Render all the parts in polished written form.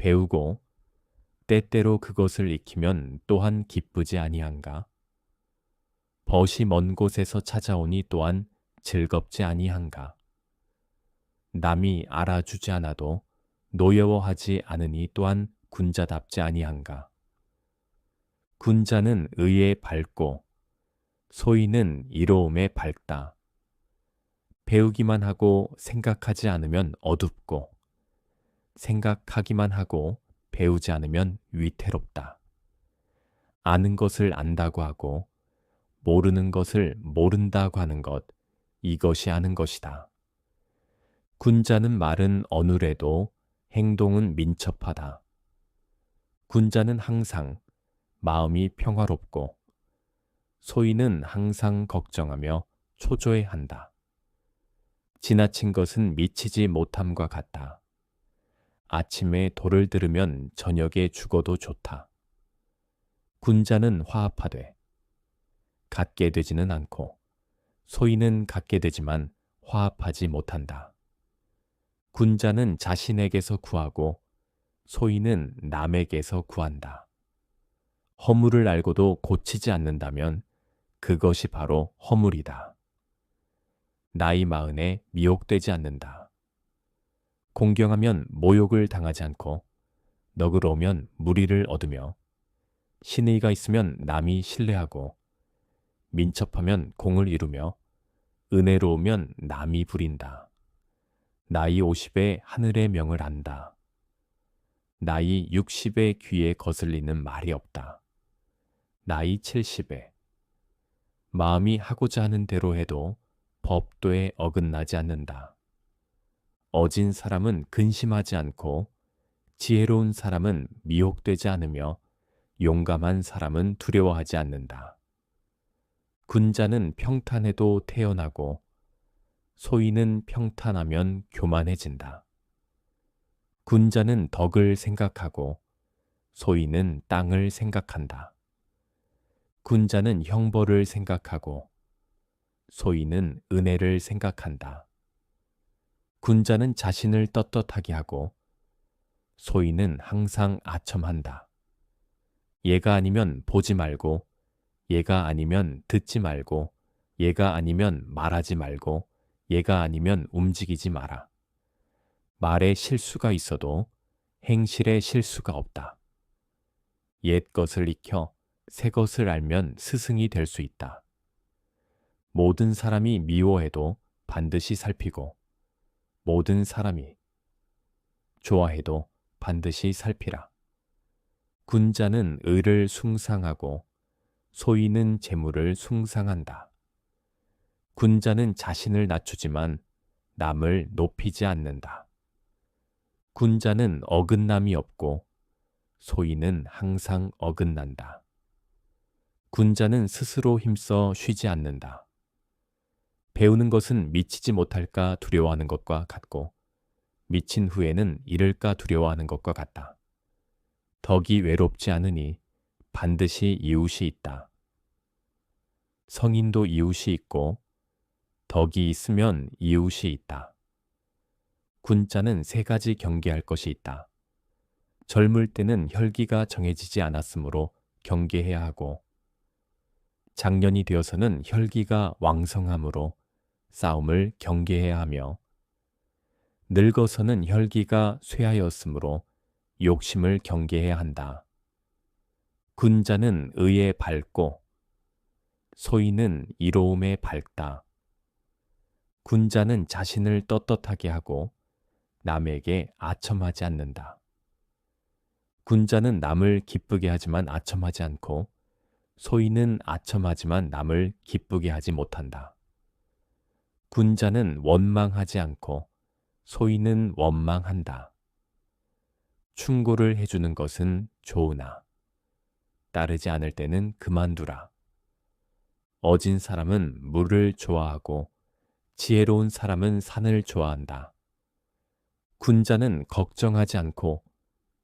배우고 때때로 그것을 익히면 또한 기쁘지 아니한가? 벗이 먼 곳에서 찾아오니 또한 즐겁지 아니한가? 남이 알아주지 않아도 노여워하지 않으니 또한 군자답지 아니한가? 군자는 의에 밝고 소인은 이로움에 밝다. 배우기만 하고 생각하지 않으면 어둡고 생각하기만 하고 배우지 않으면 위태롭다. 아는 것을 안다고 하고 모르는 것을 모른다고 하는 것, 이것이 아는 것이다. 군자는 말은 어눌해도 행동은 민첩하다. 군자는 항상 마음이 평화롭고 소인은 항상 걱정하며 초조해한다. 지나친 것은 미치지 못함과 같다. 아침에 도를 들으면 저녁에 죽어도 좋다. 군자는 화합하되 갖게 되지는 않고 소인은 갖게 되지만 화합하지 못한다. 군자는 자신에게서 구하고 소인은 남에게서 구한다. 허물을 알고도 고치지 않는다면 그것이 바로 허물이다. 나이 마흔에 미혹되지 않는다. 공경하면 모욕을 당하지 않고 너그러우면 무리를 얻으며 신의가 있으면 남이 신뢰하고 민첩하면 공을 이루며 은혜로우면 남이 부린다. 나이 50에 하늘의 명을 안다. 나이 60에 귀에 거슬리는 말이 없다. 나이 70에 마음이 하고자 하는 대로 해도 법도에 어긋나지 않는다. 어진 사람은 근심하지 않고 지혜로운 사람은 미혹되지 않으며 용감한 사람은 두려워하지 않는다. 군자는 평탄해도 태어나고 소인은 평탄하면 교만해진다. 군자는 덕을 생각하고 소인은 땅을 생각한다. 군자는 형벌을 생각하고 소인은 은혜를 생각한다. 군자는 자신을 떳떳하게 하고 소인은 항상 아첨한다. 얘가 아니면 보지 말고 얘가 아니면 듣지 말고 얘가 아니면 말하지 말고 얘가 아니면 움직이지 마라. 말에 실수가 있어도 행실에 실수가 없다. 옛 것을 익혀 새 것을 알면 스승이 될 수 있다. 모든 사람이 미워해도 반드시 살피고 모든 사람이 좋아해도 반드시 살피라. 군자는 의를 숭상하고 소인은 재물을 숭상한다. 군자는 자신을 낮추지만 남을 높이지 않는다. 군자는 어긋남이 없고 소인은 항상 어긋난다. 군자는 스스로 힘써 쉬지 않는다. 배우는 것은 미치지 못할까 두려워하는 것과 같고 미친 후에는 잃을까 두려워하는 것과 같다. 덕이 외롭지 않으니 반드시 이웃이 있다. 성인도 이웃이 있고 덕이 있으면 이웃이 있다. 군자는 세 가지 경계할 것이 있다. 젊을 때는 혈기가 정해지지 않았으므로 경계해야 하고 장년이 되어서는 혈기가 왕성하므로 싸움을 경계해야 하며 늙어서는 혈기가 쇠하였으므로 욕심을 경계해야 한다. 군자는 의에 밝고 소인은 이로움에 밝다. 군자는 자신을 떳떳하게 하고 남에게 아첨하지 않는다. 군자는 남을 기쁘게 하지만 아첨하지 않고 소인은 아첨하지만 남을 기쁘게 하지 못한다. 군자는 원망하지 않고 소인은 원망한다. 충고를 해주는 것은 좋으나 따르지 않을 때는 그만두라. 어진 사람은 물을 좋아하고 지혜로운 사람은 산을 좋아한다. 군자는 걱정하지 않고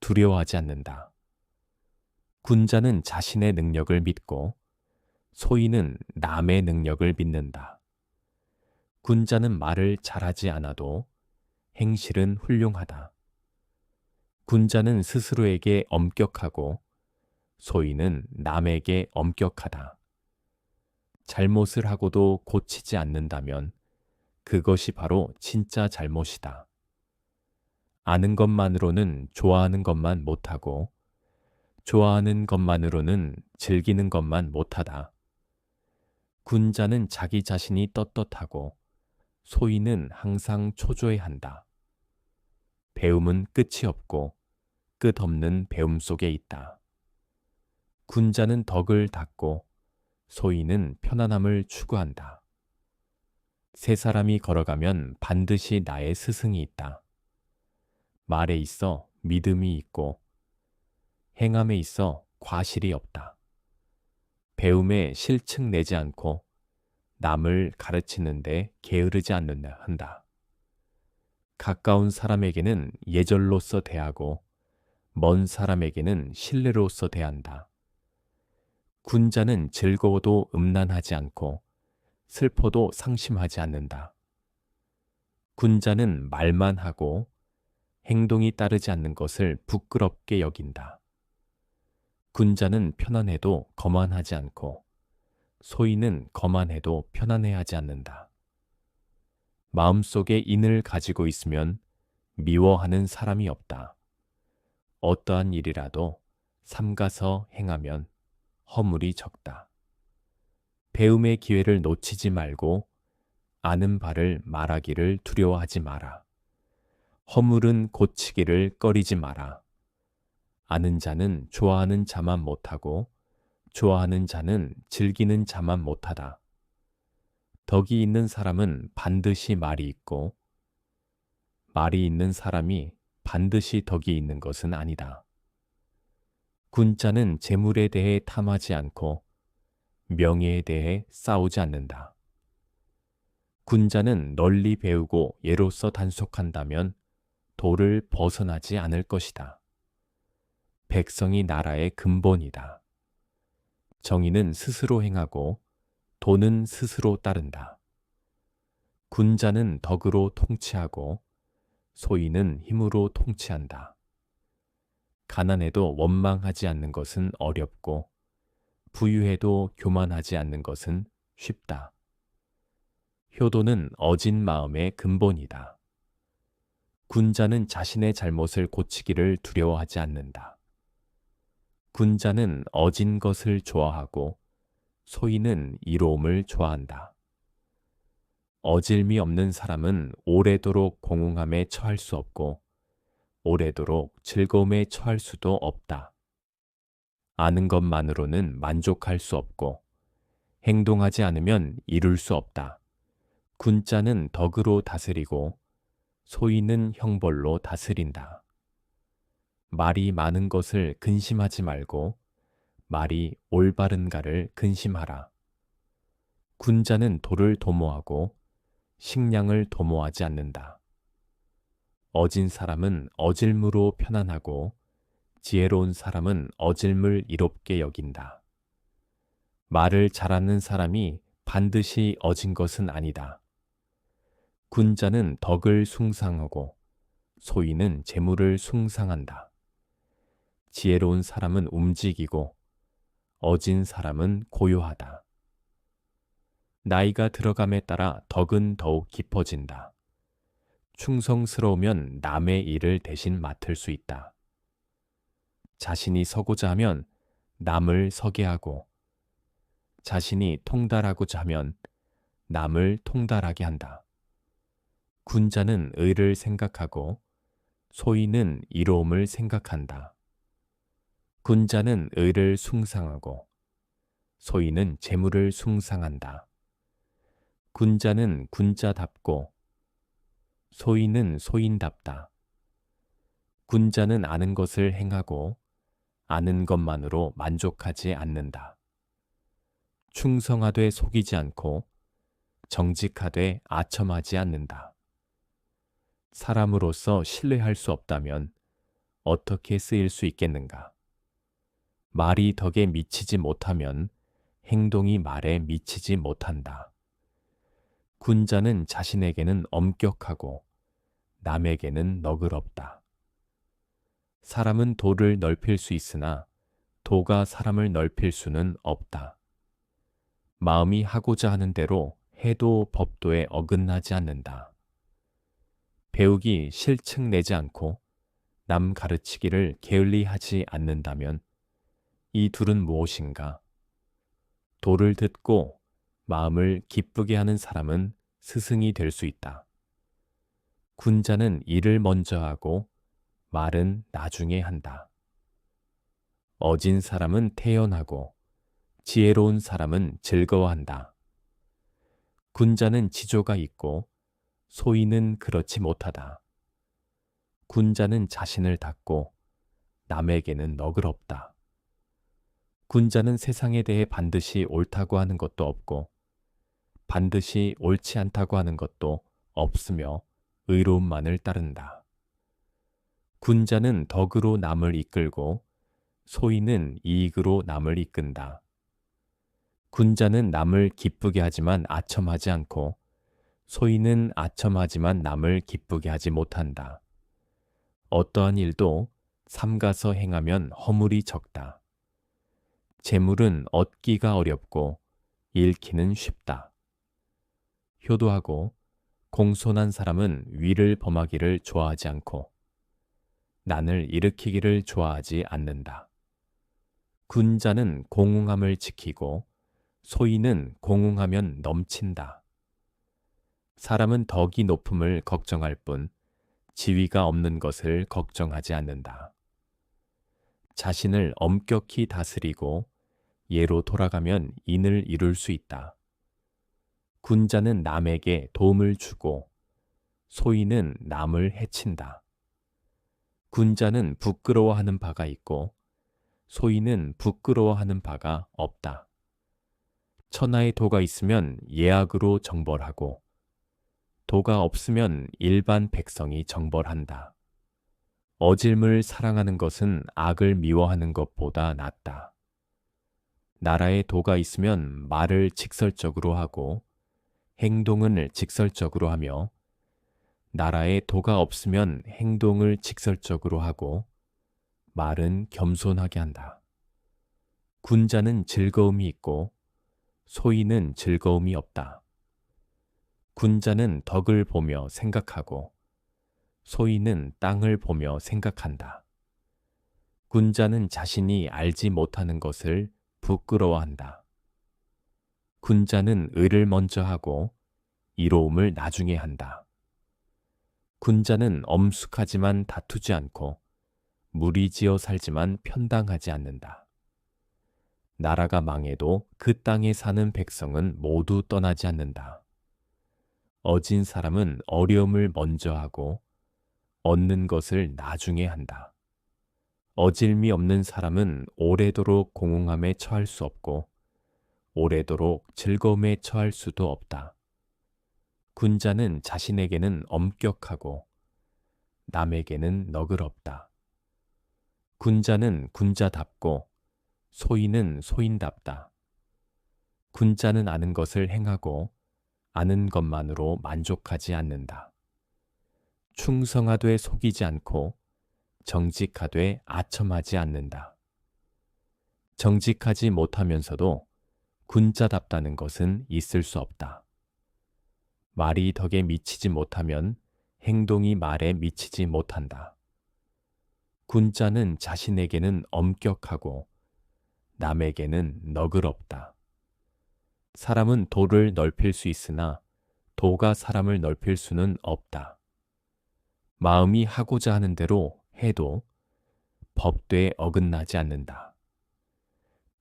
두려워하지 않는다. 군자는 자신의 능력을 믿고 소인은 남의 능력을 믿는다. 군자는 말을 잘하지 않아도 행실은 훌륭하다. 군자는 스스로에게 엄격하고 소인은 남에게 엄격하다. 잘못을 하고도 고치지 않는다면 그것이 바로 진짜 잘못이다. 아는 것만으로는 좋아하는 것만 못하고 좋아하는 것만으로는 즐기는 것만 못하다. 군자는 자기 자신이 떳떳하고 소인은 항상 초조해한다. 배움은 끝이 없고 끝없는 배움 속에 있다. 군자는 덕을 닦고 소인은 편안함을 추구한다. 세 사람이 걸어가면 반드시 나의 스승이 있다. 말에 있어 믿음이 있고 행함에 있어 과실이 없다. 배움에 실증 내지 않고 남을 가르치는데 게으르지 않는다 한다. 가까운 사람에게는 예절로서 대하고 먼 사람에게는 신뢰로서 대한다. 군자는 즐거워도 음란하지 않고 슬퍼도 상심하지 않는다. 군자는 말만 하고 행동이 따르지 않는 것을 부끄럽게 여긴다. 군자는 편안해도 거만하지 않고 소인은 거만해도 편안해하지 않는다. 마음속에 인을 가지고 있으면 미워하는 사람이 없다. 어떠한 일이라도 삼가서 행하면 허물이 적다. 배움의 기회를 놓치지 말고 아는 바를 말하기를 두려워하지 마라. 허물은 고치기를 꺼리지 마라. 아는 자는 좋아하는 자만 못하고 좋아하는 자는 즐기는 자만 못하다. 덕이 있는 사람은 반드시 말이 있고 말이 있는 사람이 반드시 덕이 있는 것은 아니다. 군자는 재물에 대해 탐하지 않고 명예에 대해 싸우지 않는다. 군자는 널리 배우고 예로써 단속한다면 도를 벗어나지 않을 것이다. 백성이 나라의 근본이다. 정의는 스스로 행하고 도는 스스로 따른다. 군자는 덕으로 통치하고 소인은 힘으로 통치한다. 가난해도 원망하지 않는 것은 어렵고 부유해도 교만하지 않는 것은 쉽다. 효도는 어진 마음의 근본이다. 군자는 자신의 잘못을 고치기를 두려워하지 않는다. 군자는 어진 것을 좋아하고 소인은 이로움을 좋아한다. 어질미 없는 사람은 오래도록 공흥함에 처할 수 없고 오래도록 즐거움에 처할 수도 없다. 아는 것만으로는 만족할 수 없고 행동하지 않으면 이룰 수 없다. 군자는 덕으로 다스리고 소인은 형벌로 다스린다. 말이 많은 것을 근심하지 말고 말이 올바른가를 근심하라. 군자는 돌을 도모하고 식량을 도모하지 않는다. 어진 사람은 어질무로 편안하고 지혜로운 사람은 어질물 이롭게 여긴다. 말을 잘하는 사람이 반드시 어진 것은 아니다. 군자는 덕을 숭상하고 소인은 재물을 숭상한다. 지혜로운 사람은 움직이고 어진 사람은 고요하다. 나이가 들어감에 따라 덕은 더욱 깊어진다. 충성스러우면 남의 일을 대신 맡을 수 있다. 자신이 서고자 하면 남을 서게 하고 자신이 통달하고자 하면 남을 통달하게 한다. 군자는 의를 생각하고 소인은 이로움을 생각한다. 군자는 의를 숭상하고 소인은 재물을 숭상한다. 군자는 군자답고 소인은 소인답다. 군자는 아는 것을 행하고 아는 것만으로 만족하지 않는다. 충성하되 속이지 않고 정직하되 아첨하지 않는다. 사람으로서 신뢰할 수 없다면 어떻게 쓰일 수 있겠는가? 말이 덕에 미치지 못하면 행동이 말에 미치지 못한다. 군자는 자신에게는 엄격하고 남에게는 너그럽다. 사람은 도를 넓힐 수 있으나 도가 사람을 넓힐 수는 없다. 마음이 하고자 하는 대로 해도 법도에 어긋나지 않는다. 배우기 실증 내지 않고 남 가르치기를 게을리하지 않는다면 이 둘은 무엇인가? 도를 듣고 마음을 기쁘게 하는 사람은 스승이 될 수 있다. 군자는 일을 먼저 하고 말은 나중에 한다. 어진 사람은 태연하고 지혜로운 사람은 즐거워한다. 군자는 지조가 있고 소인은 그렇지 못하다. 군자는 자신을 닫고 남에게는 너그럽다. 군자는 세상에 대해 반드시 옳다고 하는 것도 없고 반드시 옳지 않다고 하는 것도 없으며 의로움만을 따른다. 군자는 덕으로 남을 이끌고 소인은 이익으로 남을 이끈다. 군자는 남을 기쁘게 하지만 아첨하지 않고 소인은 아첨하지만 남을 기쁘게 하지 못한다. 어떠한 일도 삼가서 행하면 허물이 적다. 재물은 얻기가 어렵고 잃기는 쉽다. 효도하고 공손한 사람은 위를 범하기를 좋아하지 않고 난을 일으키기를 좋아하지 않는다. 군자는 공응함을 지키고 소인은 공응하면 넘친다. 사람은 덕이 높음을 걱정할 뿐 지위가 없는 것을 걱정하지 않는다. 자신을 엄격히 다스리고 예로 돌아가면 인을 이룰 수 있다. 군자는 남에게 도움을 주고 소인은 남을 해친다. 군자는 부끄러워하는 바가 있고 소인은 부끄러워하는 바가 없다. 천하에 도가 있으면 예악으로 정벌하고 도가 없으면 일반 백성이 정벌한다. 어질물 사랑하는 것은 악을 미워하는 것보다 낫다. 나라에 도가 있으면 말을 직설적으로 하고 행동을 직설적으로 하며 나라에 도가 없으면 행동을 직설적으로 하고 말은 겸손하게 한다. 군자는 즐거움이 있고 소인은 즐거움이 없다. 군자는 덕을 보며 생각하고 소인은 땅을 보며 생각한다. 군자는 자신이 알지 못하는 것을 부끄러워한다. 군자는 의를 먼저 하고 이로움을 나중에 한다. 군자는 엄숙하지만 다투지 않고 무리지어 살지만 편당하지 않는다. 나라가 망해도 그 땅에 사는 백성은 모두 떠나지 않는다. 어진 사람은 어려움을 먼저 하고 얻는 것을 나중에 한다. 어질미 없는 사람은 오래도록 공응함에 처할 수 없고 오래도록 즐거움에 처할 수도 없다. 군자는 자신에게는 엄격하고 남에게는 너그럽다. 군자는 군자답고 소인은 소인답다. 군자는 아는 것을 행하고 아는 것만으로 만족하지 않는다. 충성하되 속이지 않고 정직하되 아첨하지 않는다. 정직하지 못하면서도 군자답다는 것은 있을 수 없다. 말이 덕에 미치지 못하면 행동이 말에 미치지 못한다. 군자는 자신에게는 엄격하고 남에게는 너그럽다. 사람은 도를 넓힐 수 있으나 도가 사람을 넓힐 수는 없다. 마음이 하고자 하는 대로 해도 법도에 어긋나지 않는다.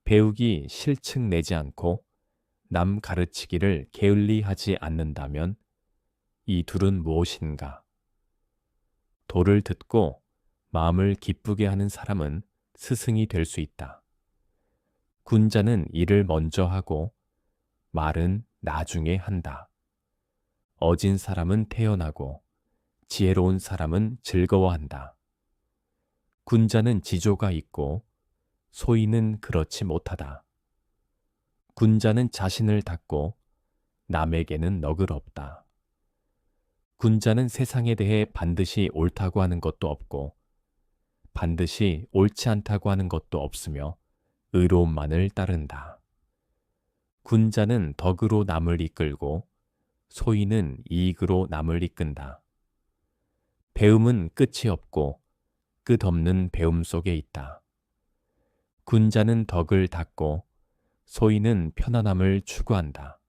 배우기 실증 내지 않고 남 가르치기를 게을리 하지 않는다면 이 둘은 무엇인가? 도를 듣고 마음을 기쁘게 하는 사람은 스승이 될 수 있다. 군자는 일을 먼저 하고 말은 나중에 한다. 어진 사람은 태연하고 지혜로운 사람은 즐거워한다. 군자는 지조가 있고 소인은 그렇지 못하다. 군자는 자신을 닫고 남에게는 너그럽다. 군자는 세상에 대해 반드시 옳다고 하는 것도 없고 반드시 옳지 않다고 하는 것도 없으며 의로움만을 따른다. 군자는 덕으로 남을 이끌고 소인은 이익으로 남을 이끈다. 배움은 끝이 없고 끝없는 배움 속에 있다. 군자는 덕을 닦고 소인은 편안함을 추구한다.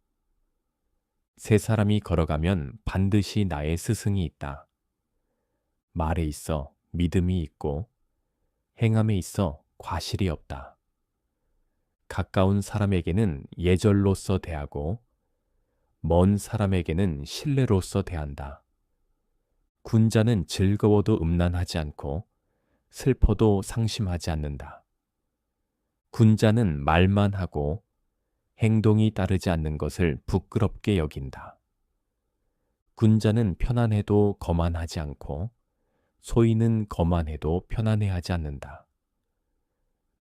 세 사람이 걸어가면 반드시 나의 스승이 있다. 말에 있어 믿음이 있고 행함에 있어 과실이 없다. 가까운 사람에게는 예절로서 대하고 먼 사람에게는 신뢰로서 대한다. 군자는 즐거워도 음란하지 않고 슬퍼도 상심하지 않는다. 군자는 말만 하고 행동이 따르지 않는 것을 부끄럽게 여긴다. 군자는 편안해도 거만하지 않고 소인은 거만해도 편안해하지 않는다.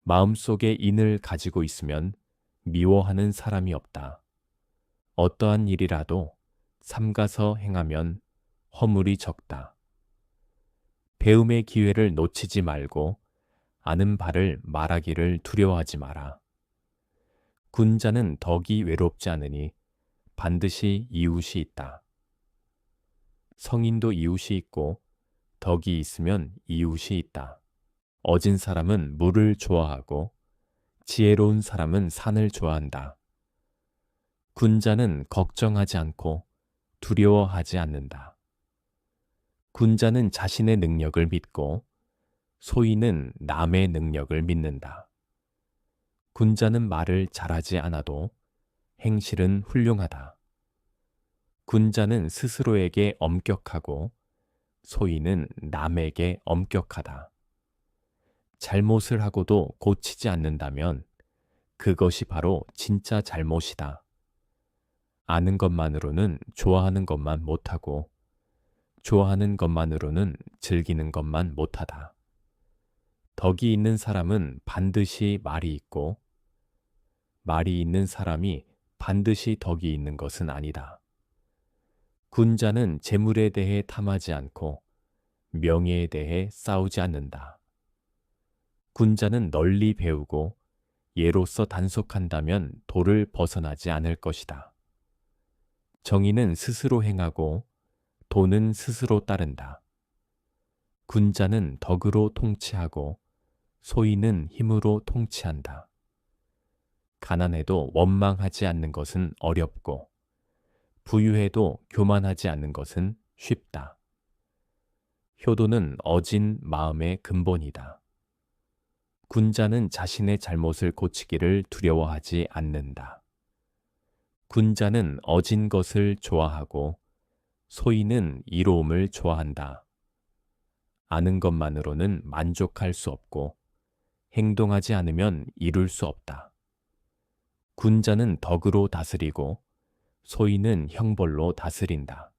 마음속에 인을 가지고 있으면 미워하는 사람이 없다. 어떠한 일이라도 삼가서 행하면 허물이 적다. 배움의 기회를 놓치지 말고 아는 바를 말하기를 두려워하지 마라. 군자는 덕이 외롭지 않으니 반드시 이웃이 있다. 성인도 이웃이 있고 덕이 있으면 이웃이 있다. 어진 사람은 물을 좋아하고 지혜로운 사람은 산을 좋아한다. 군자는 걱정하지 않고 두려워하지 않는다. 군자는 자신의 능력을 믿고 소인은 남의 능력을 믿는다. 군자는 말을 잘하지 않아도 행실은 훌륭하다. 군자는 스스로에게 엄격하고 소인은 남에게 엄격하다. 잘못을 하고도 고치지 않는다면 그것이 바로 진짜 잘못이다. 아는 것만으로는 좋아하는 것만 못하고 좋아하는 것만으로는 즐기는 것만 못하다. 덕이 있는 사람은 반드시 말이 있고 말이 있는 사람이 반드시 덕이 있는 것은 아니다. 군자는 재물에 대해 탐하지 않고 명예에 대해 싸우지 않는다. 군자는 널리 배우고 예로서 단속한다면 도를 벗어나지 않을 것이다. 정의는 스스로 행하고 도는 스스로 따른다. 군자는 덕으로 통치하고 소인은 힘으로 통치한다. 가난해도 원망하지 않는 것은 어렵고 부유해도 교만하지 않는 것은 쉽다. 효도는 어진 마음의 근본이다. 군자는 자신의 잘못을 고치기를 두려워하지 않는다. 군자는 어진 것을 좋아하고 소인은 이로움을 좋아한다. 아는 것만으로는 만족할 수 없고 행동하지 않으면 이룰 수 없다. 군자는 덕으로 다스리고 소인은 형벌로 다스린다.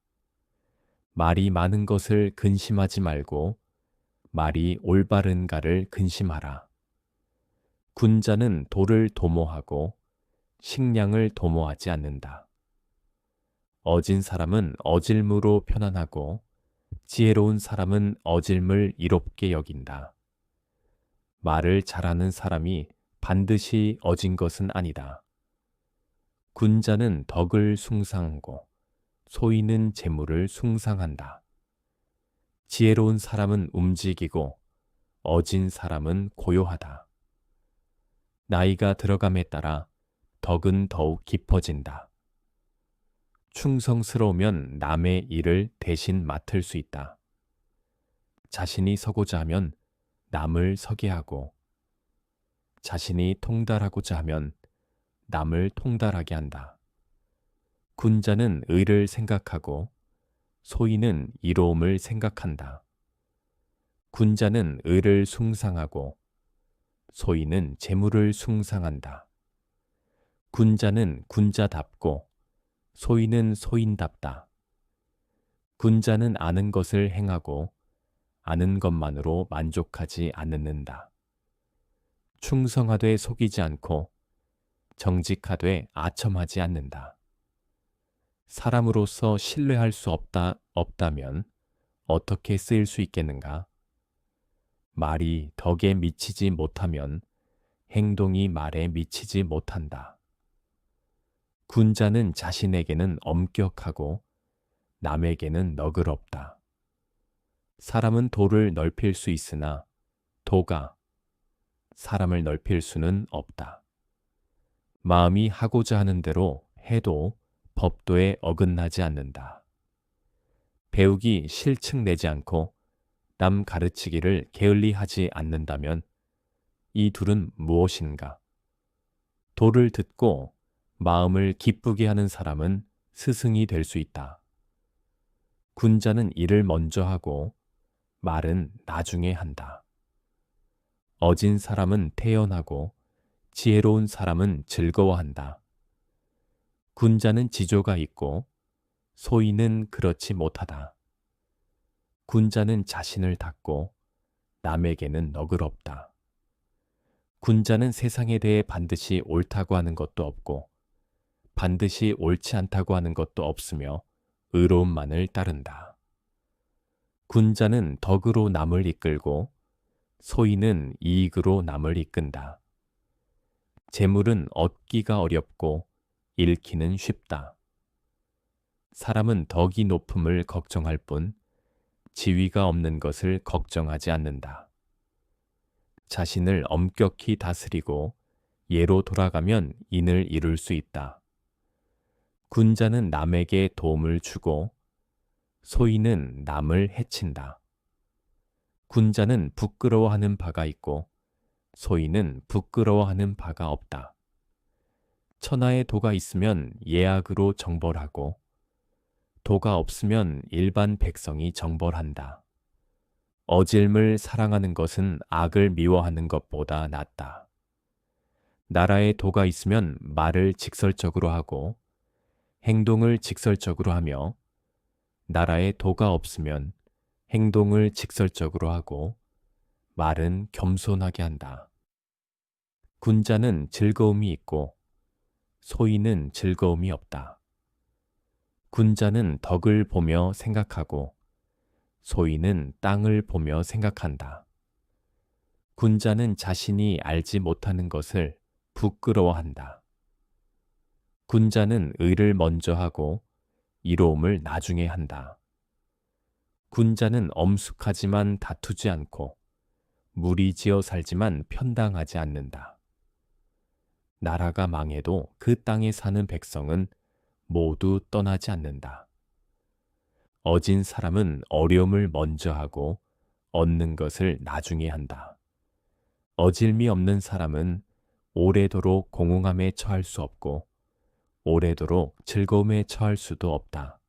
말이 많은 것을 근심하지 말고 말이 올바른가를 근심하라. 군자는 돌을 도모하고 식량을 도모하지 않는다. 어진 사람은 어질무로 편안하고 지혜로운 사람은 어질물 이롭게 여긴다. 말을 잘하는 사람이 반드시 어진 것은 아니다. 군자는 덕을 숭상하고 소인은 재물을 숭상한다. 지혜로운 사람은 움직이고 어진 사람은 고요하다. 나이가 들어감에 따라 덕은 더욱 깊어진다. 충성스러우면 남의 일을 대신 맡을 수 있다. 자신이 서고자 하면 남을 서게 하고 자신이 통달하고자 하면 남을 통달하게 한다. 군자는 의를 생각하고 소인은 이로움을 생각한다. 군자는 의를 숭상하고 소인은 재물을 숭상한다. 군자는 군자답고 소인은 소인답다. 군자는 아는 것을 행하고 아는 것만으로 만족하지 않는다. 충성하되 속이지 않고 정직하되 아첨하지 않는다. 사람으로서 신뢰할 수 없다면 어떻게 쓰일 수 있겠는가? 말이 덕에 미치지 못하면 행동이 말에 미치지 못한다. 군자는 자신에게는 엄격하고 남에게는 너그럽다. 사람은 도를 넓힐 수 있으나 도가 사람을 넓힐 수는 없다. 마음이 하고자 하는 대로 해도 법도에 어긋나지 않는다. 배우기 실측 내지 않고 남 가르치기를 게을리하지 않는다면 이 둘은 무엇인가? 도를 듣고 마음을 기쁘게 하는 사람은 스승이 될 수 있다. 군자는 일을 먼저 하고 말은 나중에 한다. 어진 사람은 태연하고 지혜로운 사람은 즐거워한다. 군자는 지조가 있고 소인은 그렇지 못하다. 군자는 자신을 닫고 남에게는 너그럽다. 군자는 세상에 대해 반드시 옳다고 하는 것도 없고 반드시 옳지 않다고 하는 것도 없으며 의로움만을 따른다. 군자는 덕으로 남을 이끌고 소인은 이익으로 남을 이끈다. 재물은 얻기가 어렵고 잃기는 쉽다. 사람은 덕이 높음을 걱정할 뿐 지위가 없는 것을 걱정하지 않는다. 자신을 엄격히 다스리고 예로 돌아가면 인을 이룰 수 있다. 군자는 남에게 도움을 주고 소인은 남을 해친다. 군자는 부끄러워하는 바가 있고 소인은 부끄러워하는 바가 없다. 천하에 도가 있으면 예악으로 정벌하고 도가 없으면 일반 백성이 정벌한다. 어질물 사랑하는 것은 악을 미워하는 것보다 낫다. 나라에 도가 있으면 말을 직설적으로 하고 행동을 직설적으로 하며 나라에 도가 없으면 행동을 직설적으로 하고 말은 겸손하게 한다. 군자는 즐거움이 있고 소인은 즐거움이 없다. 군자는 덕을 보며 생각하고 소인은 땅을 보며 생각한다. 군자는 자신이 알지 못하는 것을 부끄러워한다. 군자는 의를 먼저 하고 이로움을 나중에 한다. 군자는 엄숙하지만 다투지 않고 무리지어 살지만 편당하지 않는다. 나라가 망해도 그 땅에 사는 백성은 모두 떠나지 않는다. 어진 사람은 어려움을 먼저 하고 얻는 것을 나중에 한다. 어질미 없는 사람은 오래도록 공허함에 처할 수 없고 오래도록 즐거움에 처할 수도 없다.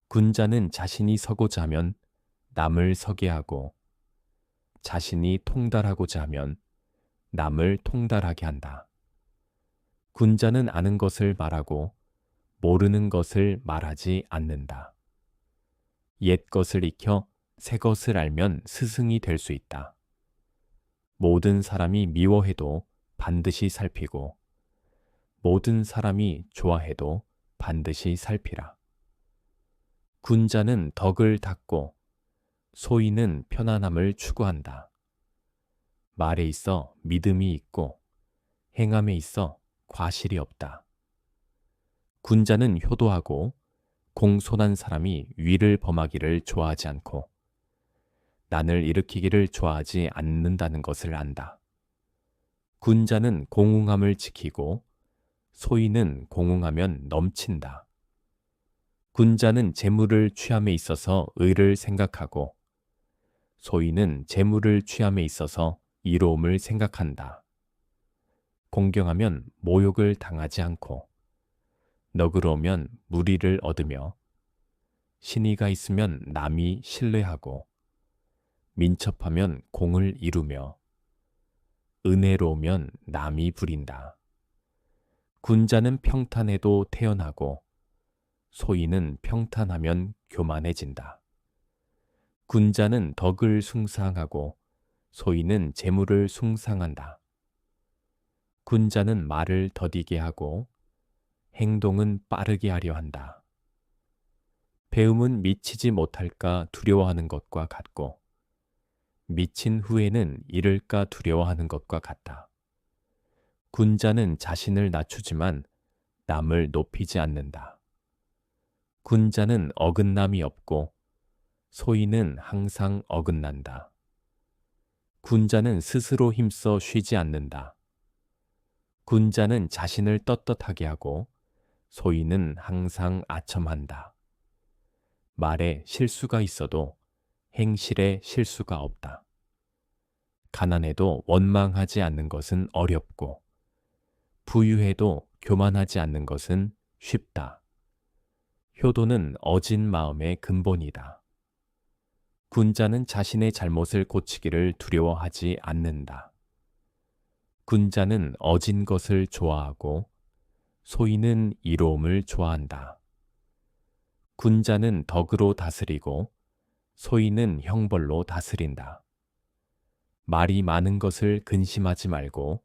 군자는 자신이 서고자 하면 남을 서게 하고 자신이 통달하고자 하면 남을 통달하게 한다. 군자는 아는 것을 말하고 모르는 것을 말하지 않는다. 옛 것을 익혀 새 것을 알면 스승이 될 수 있다. 모든 사람이 미워해도 반드시 살피고 모든 사람이 좋아해도 반드시 살피라. 군자는 덕을 닦고 소인은 편안함을 추구한다. 말에 있어 믿음이 있고 행함에 있어 과실이 없다. 군자는 효도하고 공손한 사람이 위를 범하기를 좋아하지 않고 난을 일으키기를 좋아하지 않는다는 것을 안다. 군자는 공응함을 지키고 소인은 공응하면 넘친다. 군자는 재물을 취함에 있어서 의를 생각하고 소인은 재물을 취함에 있어서 이로움을 생각한다. 공경하면 모욕을 당하지 않고 너그러우면 무리를 얻으며 신의가 있으면 남이 신뢰하고 민첩하면 공을 이루며 은혜로우면 남이 부린다. 군자는 평탄해도 태연하고 소인은 평탄하면 교만해진다. 군자는 덕을 숭상하고 소인은 재물을 숭상한다. 군자는 말을 더디게 하고 행동은 빠르게 하려 한다. 배움은 미치지 못할까 두려워하는 것과 같고 미친 후에는 잃을까 두려워하는 것과 같다. 군자는 자신을 낮추지만 남을 높이지 않는다. 군자는 어긋남이 없고 소인은 항상 어긋난다. 군자는 스스로 힘써 쉬지 않는다. 군자는 자신을 떳떳하게 하고 소인은 항상 아첨한다. 말에 실수가 있어도 행실에 실수가 없다. 가난해도 원망하지 않는 것은 어렵고 부유해도 교만하지 않는 것은 쉽다. 효도는 어진 마음의 근본이다. 군자는 자신의 잘못을 고치기를 두려워하지 않는다. 군자는 어진 것을 좋아하고 소인은 이로움을 좋아한다. 군자는 덕으로 다스리고 소인은 형벌로 다스린다. 말이 많은 것을 근심하지 말고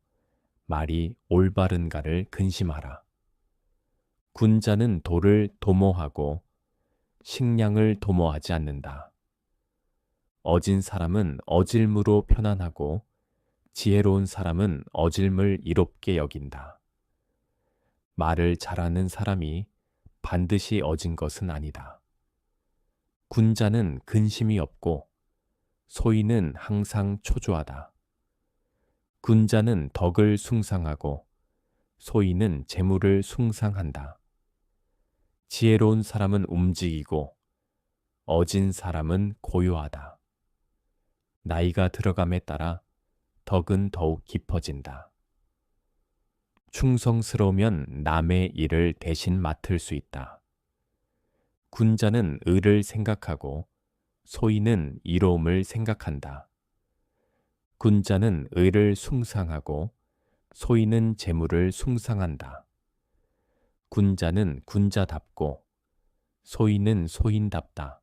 말이 올바른가를 근심하라. 군자는 돌을 도모하고 식량을 도모하지 않는다. 어진 사람은 어질무로 편안하고 지혜로운 사람은 어질물 이롭게 여긴다. 말을 잘하는 사람이 반드시 어진 것은 아니다. 군자는 근심이 없고 소인은 항상 초조하다. 군자는 덕을 숭상하고 소인은 재물을 숭상한다. 지혜로운 사람은 움직이고 어진 사람은 고요하다. 나이가 들어감에 따라 덕은 더욱 깊어진다. 충성스러우면 남의 일을 대신 맡을 수 있다. 군자는 의를 생각하고 소인은 이로움을 생각한다. 군자는 의를 숭상하고 소인은 재물을 숭상한다. 군자는 군자답고 소인은 소인답다.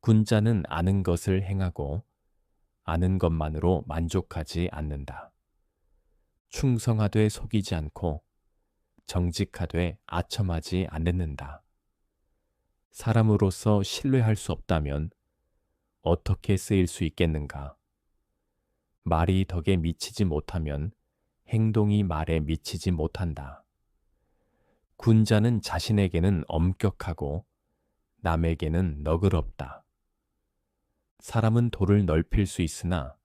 군자는 아는 것을 행하고 아는 것만으로 만족하지 않는다. 충성하되 속이지 않고 정직하되 아첨하지 않는다. 사람으로서 신뢰할 수 없다면 어떻게 쓰일 수 있겠는가? 말이 덕에 미치지 못하면 행동이 말에 미치지 못한다. 군자는 자신에게는 엄격하고 남에게는 너그럽다. 사람은 도를 넓힐 수 있으나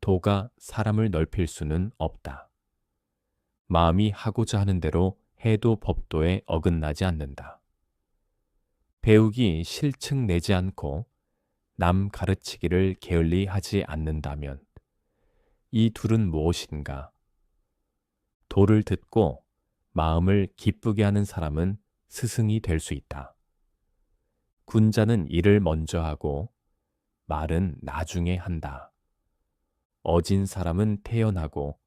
도가 사람을 넓힐 수는 없다. 마음이 하고자 하는 대로 해도 법도에 어긋나지 않는다. 배우기 실증 내지 않고 남 가르치기를 게을리 하지 않는다면 이 둘은 무엇인가? 도를 듣고 마음을 기쁘게 하는 사람은 스승이 될 수 있다. 군자는 일을 먼저 하고 말은 나중에 한다. 어진 사람은 태연하고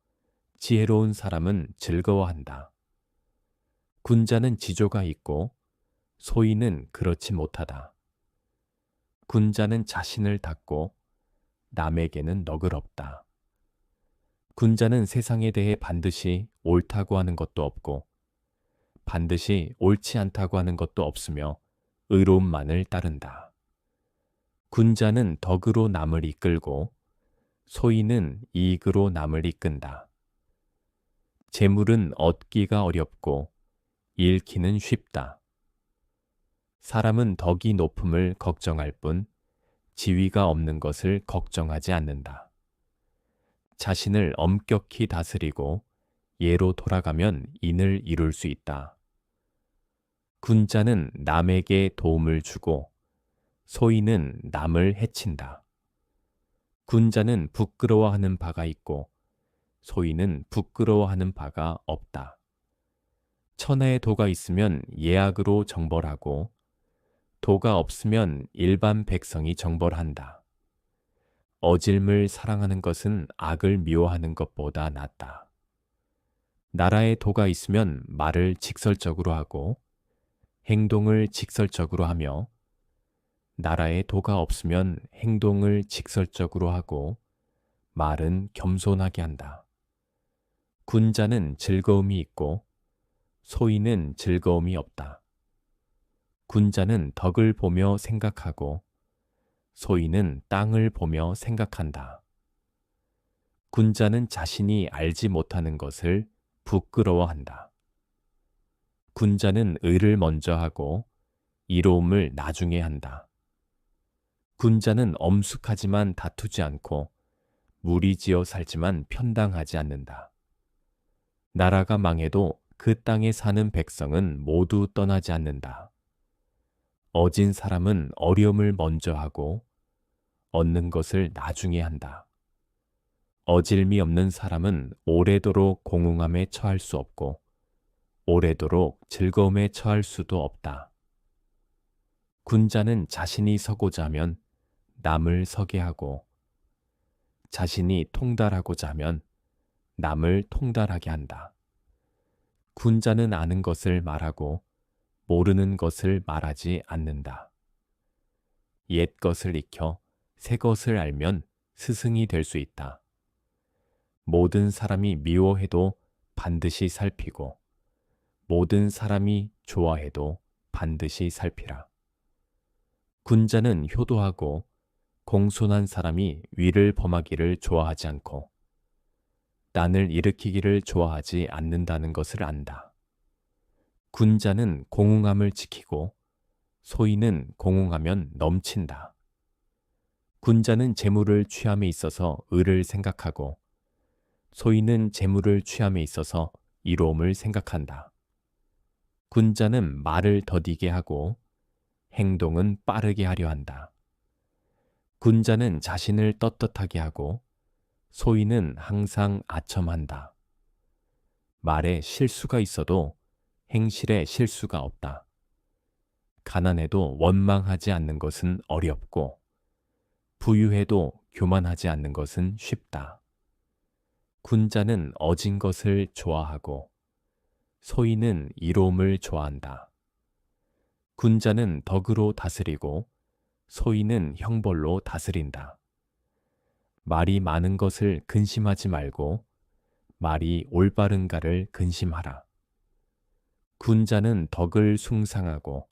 지혜로운 사람은 즐거워한다. 군자는 지조가 있고 소인은 그렇지 못하다. 군자는 자신을 닦고 남에게는 너그럽다. 군자는 세상에 대해 반드시 옳다고 하는 것도 없고 반드시 옳지 않다고 하는 것도 없으며 의로움만을 따른다. 군자는 덕으로 남을 이끌고 소인은 이익으로 남을 이끈다. 재물은 얻기가 어렵고 잃기는 쉽다. 사람은 덕이 높음을 걱정할 뿐 지위가 없는 것을 걱정하지 않는다. 자신을 엄격히 다스리고 예로 돌아가면 인을 이룰 수 있다. 군자는 남에게 도움을 주고 소인은 남을 해친다. 군자는 부끄러워하는 바가 있고 소인은 부끄러워하는 바가 없다. 천하의 도가 있으면 예악으로 정벌하고 도가 없으면 일반 백성이 정벌한다. 어질물 사랑하는 것은 악을 미워하는 것보다 낫다. 나라에 도가 있으면 말을 직설적으로 하고 행동을 직설적으로 하며 나라에 도가 없으면 행동을 직설적으로 하고 말은 겸손하게 한다. 군자는 즐거움이 있고 소인은 즐거움이 없다. 군자는 덕을 보며 생각하고 소인은 땅을 보며 생각한다. 군자는 자신이 알지 못하는 것을 부끄러워한다. 군자는 의를 먼저 하고 이로움을 나중에 한다. 군자는 엄숙하지만 다투지 않고 무리지어 살지만 편당하지 않는다. 나라가 망해도 그 땅에 사는 백성은 모두 떠나지 않는다. 어진 사람은 어려움을 먼저 하고 얻는 것을 나중에 한다. 어질미 없는 사람은 오래도록 공응함에 처할 수 없고 오래도록 즐거움에 처할 수도 없다. 군자는 자신이 서고자 하면 남을 서게 하고 자신이 통달하고자 하면 남을 통달하게 한다. 군자는 아는 것을 말하고 모르는 것을 말하지 않는다. 옛 것을 익혀 새 것을 알면 스승이 될 수 있다. 모든 사람이 미워해도 반드시 살피고 모든 사람이 좋아해도 반드시 살피라. 군자는 효도하고 공손한 사람이 위를 범하기를 좋아하지 않고 난을 일으키기를 좋아하지 않는다는 것을 안다. 군자는 공응함을 지키고 소인은 공응하면 넘친다. 군자는 재물을 취함에 있어서 의를 생각하고 소인은 재물을 취함에 있어서 이로움을 생각한다. 군자는 말을 더디게 하고 행동은 빠르게 하려 한다. 군자는 자신을 떳떳하게 하고 소인은 항상 아첨한다. 말에 실수가 있어도 행실에 실수가 없다. 가난해도 원망하지 않는 것은 어렵고 부유해도 교만하지 않는 것은 쉽다. 군자는 어진 것을 좋아하고 소인은 이로움을 좋아한다. 군자는 덕으로 다스리고 소인은 형벌로 다스린다. 말이 많은 것을 근심하지 말고 말이 올바른가를 근심하라. 군자는 덕을 숭상하고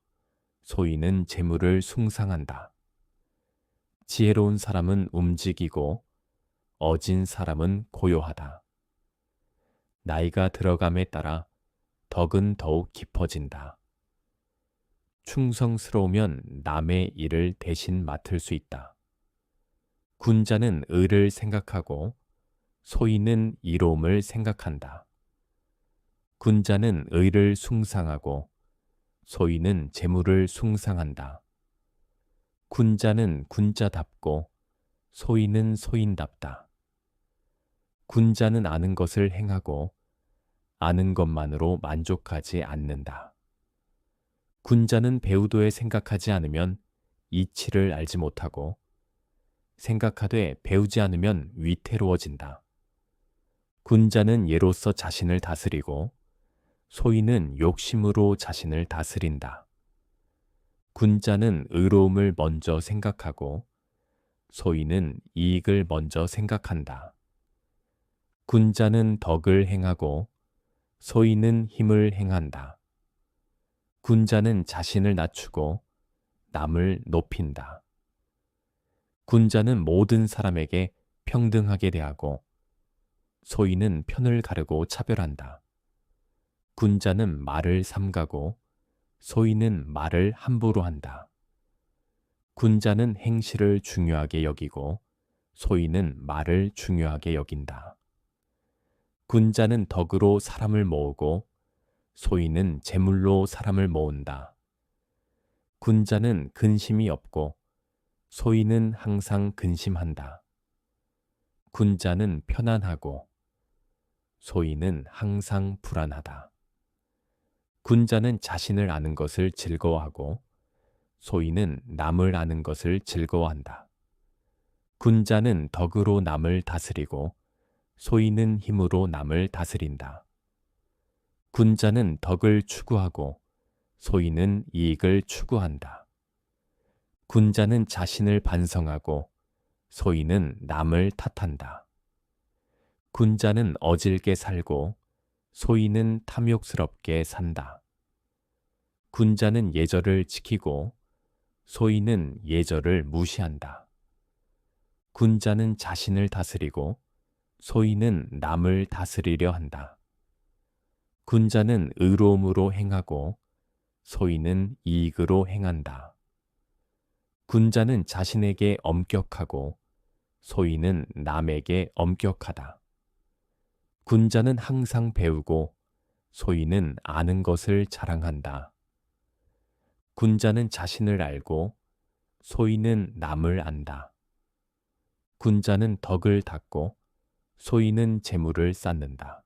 소인은 재물을 숭상한다. 지혜로운 사람은 움직이고 어진 사람은 고요하다. 나이가 들어감에 따라 덕은 더욱 깊어진다. 충성스러우면 남의 일을 대신 맡을 수 있다. 군자는 의를 생각하고 소인은 이로움을 생각한다. 군자는 의를 숭상하고 소인은 재물을 숭상한다. 군자는 군자답고 소인은 소인답다. 군자는 아는 것을 행하고 아는 것만으로 만족하지 않는다. 군자는 배우도에 생각하지 않으면 이치를 알지 못하고 생각하되 배우지 않으면 위태로워진다. 군자는 예로서 자신을 다스리고 소인은 욕심으로 자신을 다스린다. 군자는 의로움을 먼저 생각하고 소인은 이익을 먼저 생각한다. 군자는 덕을 행하고 소인은 힘을 행한다. 군자는 자신을 낮추고 남을 높인다. 군자는 모든 사람에게 평등하게 대하고 소인은 편을 가르고 차별한다. 군자는 말을 삼가고 소인은 말을 함부로 한다. 군자는 행실을 중요하게 여기고 소인은 말을 중요하게 여긴다. 군자는 덕으로 사람을 모으고 소인은 재물로 사람을 모은다. 군자는 근심이 없고 소인은 항상 근심한다. 군자는 편안하고 소인은 항상 불안하다. 군자는 자신을 아는 것을 즐거워하고 소인은 남을 아는 것을 즐거워한다. 군자는 덕으로 남을 다스리고 소인은 힘으로 남을 다스린다. 군자는 덕을 추구하고 소인은 이익을 추구한다. 군자는 자신을 반성하고 소인은 남을 탓한다. 군자는 어질게 살고 소인은 탐욕스럽게 산다. 군자는 예절을 지키고 소인은 예절을 무시한다. 군자는 자신을 다스리고 소인은 남을 다스리려 한다. 군자는 의로움으로 행하고 소인은 이익으로 행한다. 군자는 자신에게 엄격하고 소인은 남에게 엄격하다. 군자는 항상 배우고 소인은 아는 것을 자랑한다. 군자는 자신을 알고 소인은 남을 안다. 군자는 덕을 닦고 소인은 재물을 쌓는다.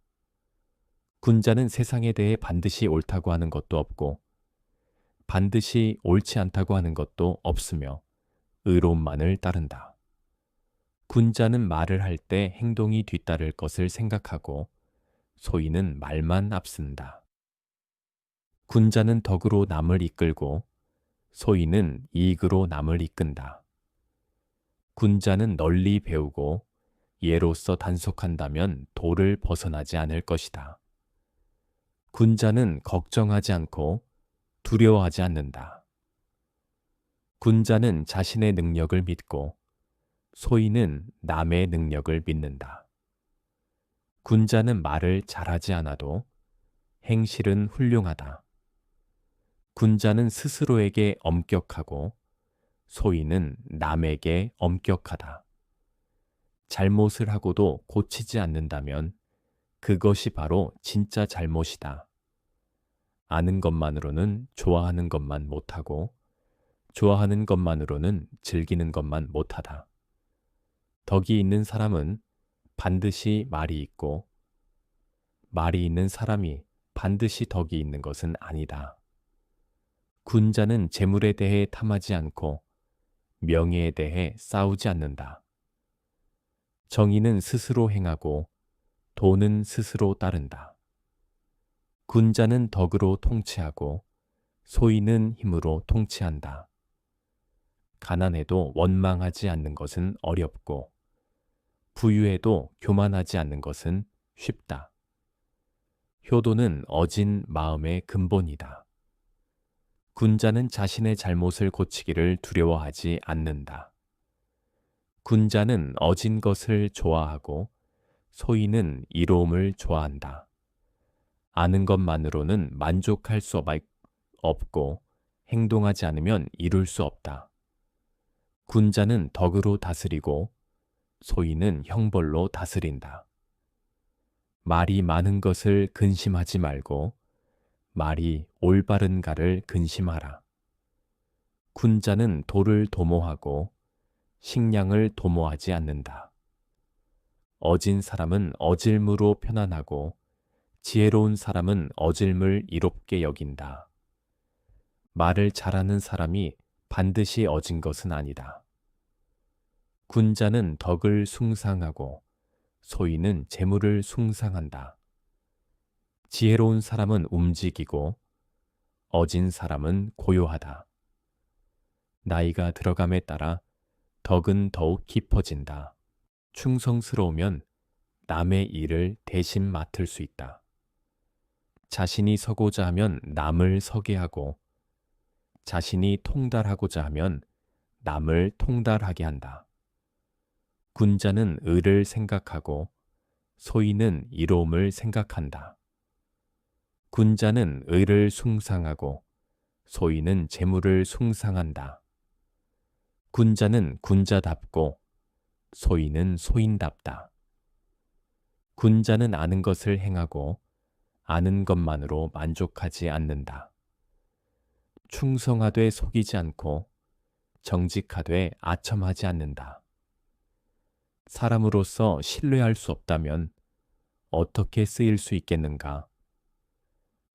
군자는 세상에 대해 반드시 옳다고 하는 것도 없고 반드시 옳지 않다고 하는 것도 없으며 의로움만을 따른다. 군자는 말을 할 때 행동이 뒤따를 것을 생각하고 소인은 말만 앞선다. 군자는 덕으로 남을 이끌고 소인은 이익으로 남을 이끈다. 군자는 널리 배우고 예로서 단속한다면 도를 벗어나지 않을 것이다. 군자는 걱정하지 않고 두려워하지 않는다. 군자는 자신의 능력을 믿고 소인은 남의 능력을 믿는다. 군자는 말을 잘하지 않아도 행실은 훌륭하다. 군자는 스스로에게 엄격하고 소인은 남에게 엄격하다. 잘못을 하고도 고치지 않는다면 그것이 바로 진짜 잘못이다. 아는 것만으로는 좋아하는 것만 못하고 좋아하는 것만으로는 즐기는 것만 못하다. 덕이 있는 사람은 반드시 말이 있고 말이 있는 사람이 반드시 덕이 있는 것은 아니다. 군자는 재물에 대해 탐하지 않고 명예에 대해 싸우지 않는다. 정의는 스스로 행하고 도는 스스로 따른다. 군자는 덕으로 통치하고 소인은 힘으로 통치한다. 가난해도 원망하지 않는 것은 어렵고 부유해도 교만하지 않는 것은 쉽다. 효도는 어진 마음의 근본이다. 군자는 자신의 잘못을 고치기를 두려워하지 않는다. 군자는 어진 것을 좋아하고 소인은 이로움을 좋아한다. 아는 것만으로는 만족할 수 없고 행동하지 않으면 이룰 수 없다. 군자는 덕으로 다스리고 소인은 형벌로 다스린다. 말이 많은 것을 근심하지 말고 말이 올바른가를 근심하라. 군자는 돌을 도모하고 식량을 도모하지 않는다. 어진 사람은 어질무로 편안하고 지혜로운 사람은 어질물 이롭게 여긴다. 말을 잘하는 사람이 반드시 어진 것은 아니다. 군자는 덕을 숭상하고 소인은 재물을 숭상한다. 지혜로운 사람은 움직이고 어진 사람은 고요하다. 나이가 들어감에 따라 덕은 더욱 깊어진다. 충성스러우면 남의 일을 대신 맡을 수 있다. 자신이 서고자 하면 남을 서게 하고 자신이 통달하고자 하면 남을 통달하게 한다. 군자는 의를 생각하고 소인은 이로움을 생각한다. 군자는 의를 숭상하고 소인은 재물을 숭상한다. 군자는 군자답고 소인은 소인답다. 군자는 아는 것을 행하고 아는 것만으로 만족하지 않는다. 충성하되 속이지 않고 정직하되 아첨하지 않는다. 사람으로서 신뢰할 수 없다면 어떻게 쓰일 수 있겠는가?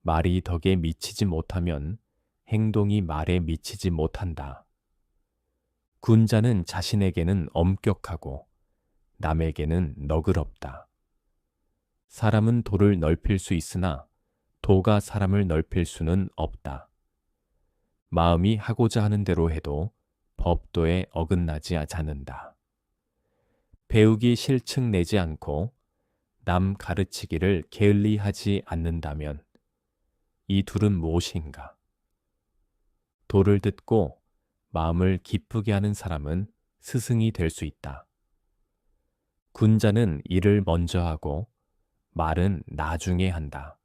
말이 덕에 미치지 못하면 행동이 말에 미치지 못한다. 군자는 자신에게는 엄격하고 남에게는 너그럽다. 사람은 도를 넓힐 수 있으나 도가 사람을 넓힐 수는 없다. 마음이 하고자 하는 대로 해도 법도에 어긋나지 않는다. 배우기 실증 내지 않고 남 가르치기를 게을리하지 않는다면 이 둘은 무엇인가? 도를 듣고 마음을 기쁘게 하는 사람은 스승이 될 수 있다. 군자는 일을 먼저 하고 말은 나중에 한다.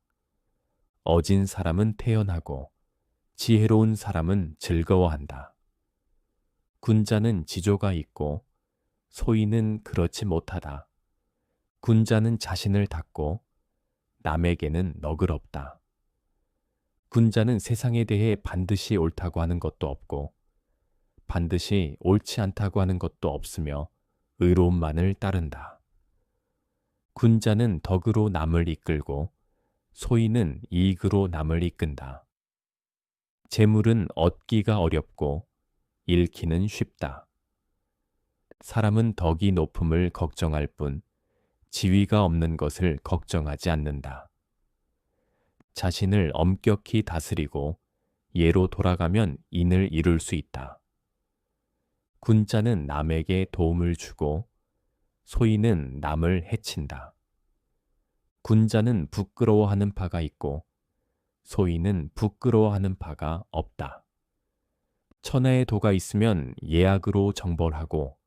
어진 사람은 태연하고 지혜로운 사람은 즐거워한다. 군자는 지조가 있고 소인은 그렇지 못하다. 군자는 자신을 닫고 남에게는 너그럽다. 군자는 세상에 대해 반드시 옳다고 하는 것도 없고 반드시 옳지 않다고 하는 것도 없으며 의로움만을 따른다. 군자는 덕으로 남을 이끌고 소인은 이익으로 남을 이끈다. 재물은 얻기가 어렵고 잃기는 쉽다. 사람은 덕이 높음을 걱정할 뿐 지위가 없는 것을 걱정하지 않는다. 자신을 엄격히 다스리고 예로 돌아가면 인을 이룰 수 있다. 군자는 남에게 도움을 주고 소인은 남을 해친다. 군자는 부끄러워하는 바가 있고 소인은 부끄러워하는 바가 없다. 천하에 도가 있으면 예약으로 정벌하고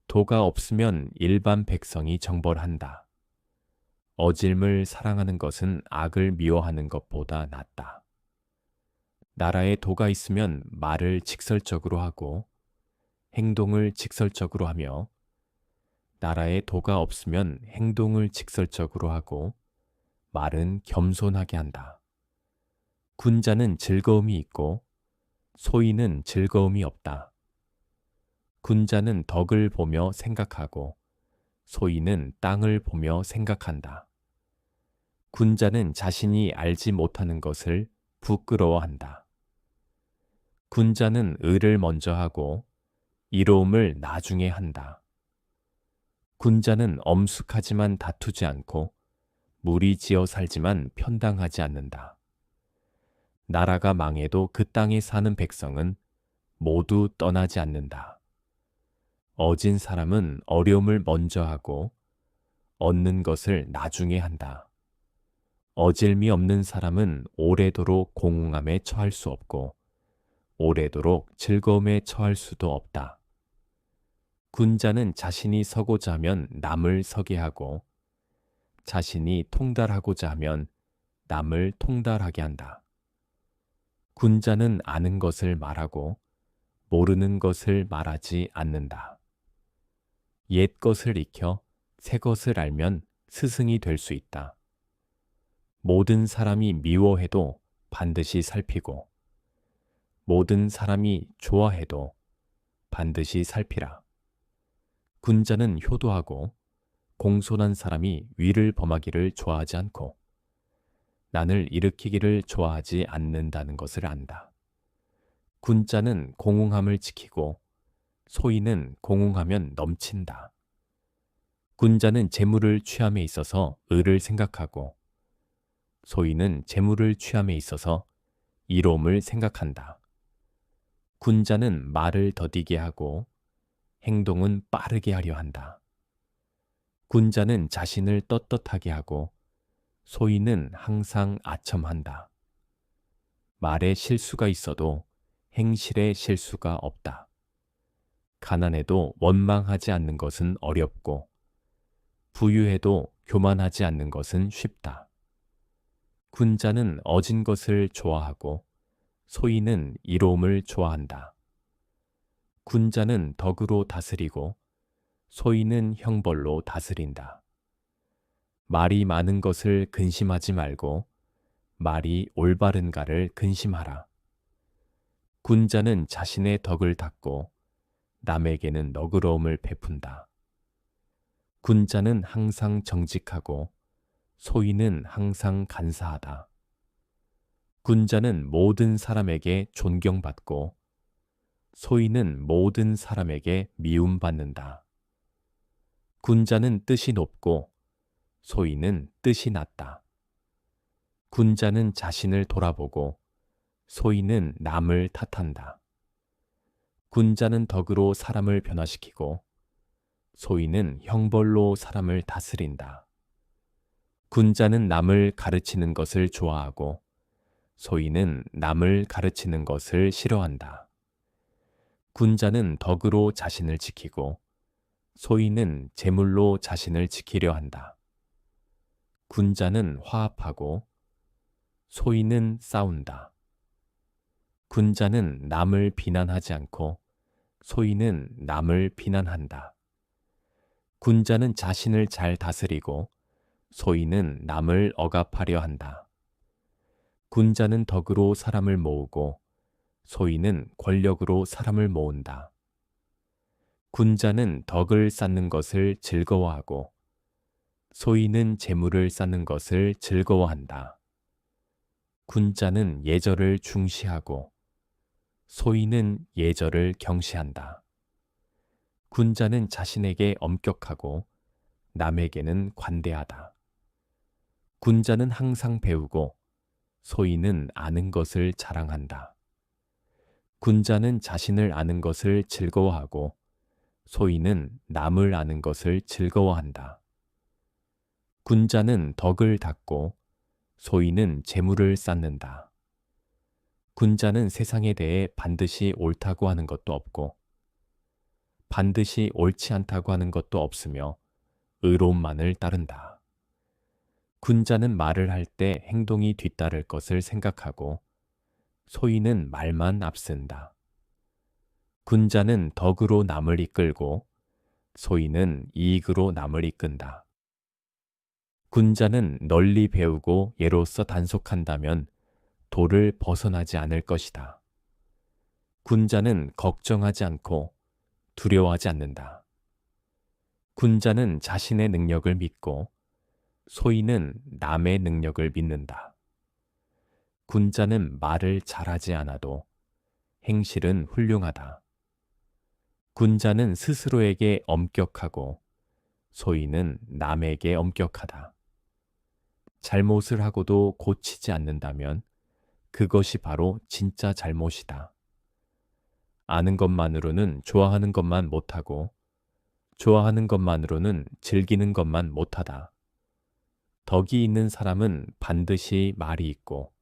도가 없으면 일반 백성이 정벌한다. 어질물 사랑하는 것은 악을 미워하는 것보다 낫다. 나라에 도가 있으면 말을 직설적으로 하고 행동을 직설적으로 하며 나라에 도가 없으면 행동을 직설적으로 하고 말은 겸손하게 한다. 군자는 즐거움이 있고 소인은 즐거움이 없다. 군자는 덕을 보며 생각하고 소인은 땅을 보며 생각한다. 군자는 자신이 알지 못하는 것을 부끄러워한다. 군자는 의를 먼저 하고 이로움을 나중에 한다. 군자는 엄숙하지만 다투지 않고 무리지어 살지만 편당하지 않는다. 나라가 망해도 그 땅에 사는 백성은 모두 떠나지 않는다. 어진 사람은 어려움을 먼저 하고 얻는 것을 나중에 한다. 어질미 없는 사람은 오래도록 공허함에 처할 수 없고 오래도록 즐거움에 처할 수도 없다. 군자는 자신이 서고자 하면 남을 서게 하고 자신이 통달하고자 하면 남을 통달하게 한다. 군자는 아는 것을 말하고 모르는 것을 말하지 않는다. 옛 것을 익혀 새 것을 알면 스승이 될 수 있다. 모든 사람이 미워해도 반드시 살피고 모든 사람이 좋아해도 반드시 살피라. 군자는 효도하고 공손한 사람이 위를 범하기를 좋아하지 않고 난을 일으키기를 좋아하지 않는다는 것을 안다. 군자는 공공함을 지키고 소인은 공공하면 넘친다. 군자는 재물을 취함에 있어서 의를 생각하고 소인은 재물을 취함에 있어서 이로움을 생각한다. 군자는 말을 더디게 하고 행동은 빠르게 하려 한다. 군자는 자신을 떳떳하게 하고 소인은 항상 아첨한다. 말에 실수가 있어도 행실에 실수가 없다. 가난해도 원망하지 않는 것은 어렵고 부유해도 교만하지 않는 것은 쉽다. 군자는 어진 것을 좋아하고 소인은 이로움을 좋아한다. 군자는 덕으로 다스리고 소인은 형벌로 다스린다. 말이 많은 것을 근심하지 말고 말이 올바른가를 근심하라. 군자는 자신의 덕을 닦고 남에게는 너그러움을 베푼다. 군자는 항상 정직하고 소인은 항상 간사하다. 군자는 모든 사람에게 존경받고 소인은 모든 사람에게 미움받는다. 군자는 뜻이 높고 소인은 뜻이 낮다. 군자는 자신을 돌아보고 소인은 남을 탓한다. 군자는 덕으로 사람을 변화시키고 소인은 형벌로 사람을 다스린다. 군자는 남을 가르치는 것을 좋아하고 소인은 남을 가르치는 것을 싫어한다. 군자는 덕으로 자신을 지키고 소인은 재물로 자신을 지키려 한다. 군자는 화합하고 소인은 싸운다. 군자는 남을 비난하지 않고 소인은 남을 비난한다. 군자는 자신을 잘 다스리고 소인은 남을 억압하려 한다. 군자는 덕으로 사람을 모으고 소인은 권력으로 사람을 모은다. 군자는 덕을 쌓는 것을 즐거워하고 소인은 재물을 쌓는 것을 즐거워한다. 군자는 예절을 중시하고 소인은 예절을 경시한다. 군자는 자신에게 엄격하고 남에게는 관대하다. 군자는 항상 배우고 소인은 아는 것을 자랑한다. 군자는 자신을 아는 것을 즐거워하고 소인은 남을 아는 것을 즐거워한다. 군자는 덕을 닦고 소인은 재물을 쌓는다. 군자는 세상에 대해 반드시 옳다고 하는 것도 없고 반드시 옳지 않다고 하는 것도 없으며 의로움만을 따른다. 군자는 말을 할 때 행동이 뒤따를 것을 생각하고 소인은 말만 앞선다. 군자는 덕으로 남을 이끌고 소인은 이익으로 남을 이끈다. 군자는 널리 배우고 예로써 단속한다면 도를 벗어나지 않을 것이다. 군자는 걱정하지 않고 두려워하지 않는다. 군자는 자신의 능력을 믿고 소인은 남의 능력을 믿는다. 군자는 말을 잘하지 않아도 행실은 훌륭하다. 군자는 스스로에게 엄격하고 소인은 남에게 엄격하다. 잘못을 하고도 고치지 않는다면 그것이 바로 진짜 잘못이다. 아는 것만으로는 좋아하는 것만 못하고 좋아하는 것만으로는 즐기는 것만 못하다. 덕이 있는 사람은 반드시 말이 있고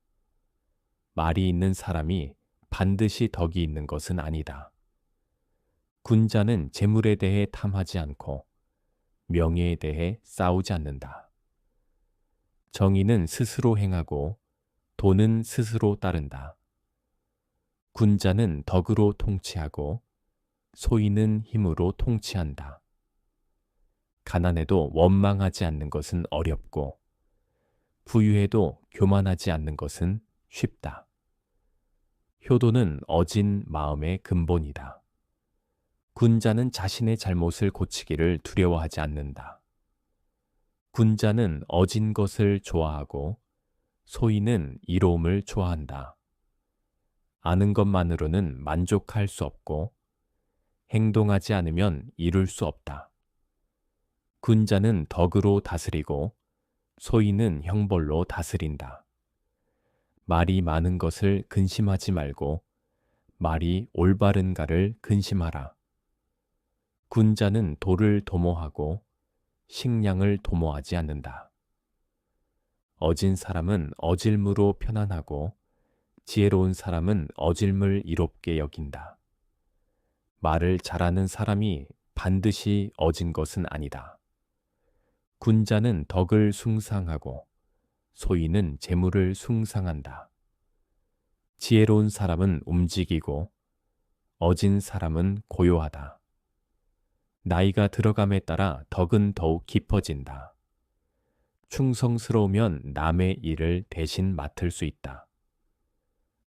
말이 있는 사람이 반드시 덕이 있는 것은 아니다. 군자는 재물에 대해 탐하지 않고 명예에 대해 싸우지 않는다. 정의는 스스로 행하고 도는 스스로 따른다. 군자는 덕으로 통치하고 소인은 힘으로 통치한다. 가난해도 원망하지 않는 것은 어렵고 부유해도 교만하지 않는 것은 쉽다. 효도는 어진 마음의 근본이다. 군자는 자신의 잘못을 고치기를 두려워하지 않는다. 군자는 어진 것을 좋아하고 소인은 이로움을 좋아한다. 아는 것만으로는 만족할 수 없고 행동하지 않으면 이룰 수 없다. 군자는 덕으로 다스리고 소인은 형벌로 다스린다. 말이 많은 것을 근심하지 말고 말이 올바른가를 근심하라. 군자는 도를 도모하고 식량을 도모하지 않는다. 어진 사람은 어질무로 편안하고 지혜로운 사람은 어질물 이롭게 여긴다. 말을 잘하는 사람이 반드시 어진 것은 아니다. 군자는 덕을 숭상하고 소인은 재물을 숭상한다. 지혜로운 사람은 움직이고 어진 사람은 고요하다. 나이가 들어감에 따라 덕은 더욱 깊어진다. 충성스러우면 남의 일을 대신 맡을 수 있다.